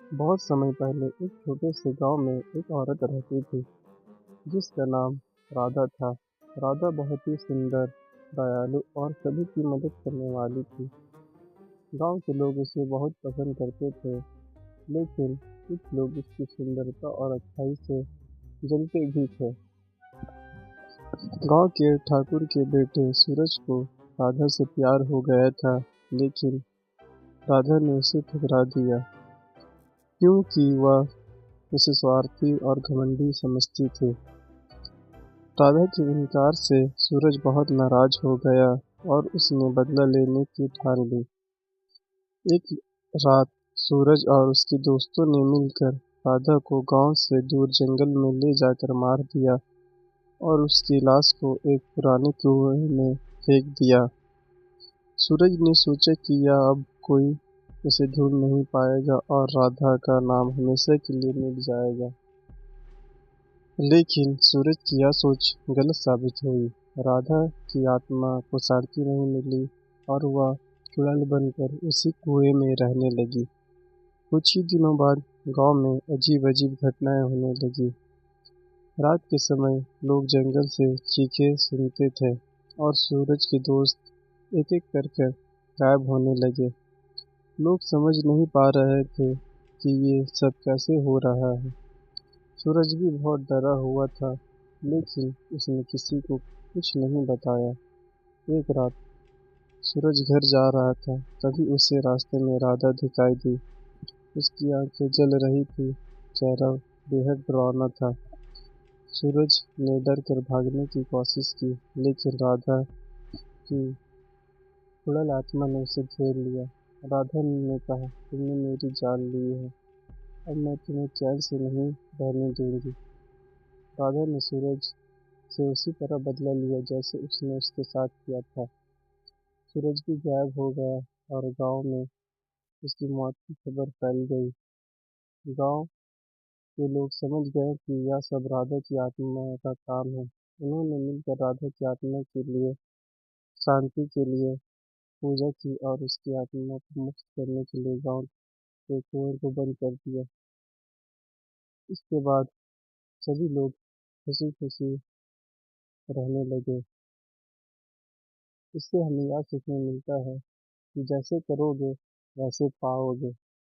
बहुत समय पहले एक छोटे से गांव में एक औरत रहती थी जिसका नाम राधा था। राधा बहुत ही सुंदर, दयालु और सभी की मदद करने वाली थी। गांव के लोग उसे बहुत पसंद करते थे, लेकिन कुछ लोग उसकी सुंदरता और अच्छाई से जलते भी थे। गांव के ठाकुर के बेटे सूरज को राधा से प्यार हो गया था, लेकिन राधा ने उसे ठुकरा दिया क्योंकि वह उसे स्वार्थी और घमंडी समझती थी। राधा के इनकार से सूरज बहुत नाराज हो गया और उसने बदला लेने की ठान ली। एक रात सूरज और उसके दोस्तों ने मिलकर राधा को गांव से दूर जंगल में ले जाकर मार दिया और उसकी लाश को एक पुराने कुएं में फेंक दिया। सूरज ने सोचा कि यह अब कोई उसे ढूंढ नहीं पाएगा और राधा का नाम हमेशा के लिए मिट जाएगा। लेकिन सूरज की यह सोच गलत साबित हुई। राधा की आत्मा को शांति नहीं मिली और वह चुड़ैल बनकर उसी कुएं में रहने लगी। कुछ ही दिनों बाद गांव में अजीब अजीब घटनाएं होने लगी। रात के समय लोग जंगल से चीखें सुनते थे और सूरज के दोस्त एक एक करके गायब होने लगे। लोग समझ नहीं पा रहे थे कि ये सब कैसे हो रहा है। सूरज भी बहुत डरा हुआ था, लेकिन उसने किसी को कुछ नहीं बताया। एक रात सूरज घर जा रहा था, तभी उसे रास्ते में राधा दिखाई दी। उसकी आंखें जल रही थी, चेहरा बेहद डरावना था। सूरज ने डर कर भागने की कोशिश की, लेकिन राधा की चुड़ैल आत्मा ने उसे घेर लिया। राधा ने कहा, तुमने मेरी जान ली है, अब मैं तुम्हें चैन से नहीं रहने दूंगी। राधा ने सूरज से उसी तरह बदला लिया जैसे उसने उसके साथ किया था। सूरज भी गायब हो गया और गांव में उसकी मौत की खबर फैल गई। गांव के लोग समझ गए कि यह सब राधा की आत्मा का काम है। उन्होंने मिलकर राधा की आत्मा के लिए शांति के लिए पूजा की और उसकी आत्मा को मुक्त करने के लिए गांव के कुएं को बंद कर दिया। इसके बाद सभी लोग खुशी खुशी रहने लगे। इससे हमें यह सीखने मिलता है कि जैसे करोगे वैसे पाओगे।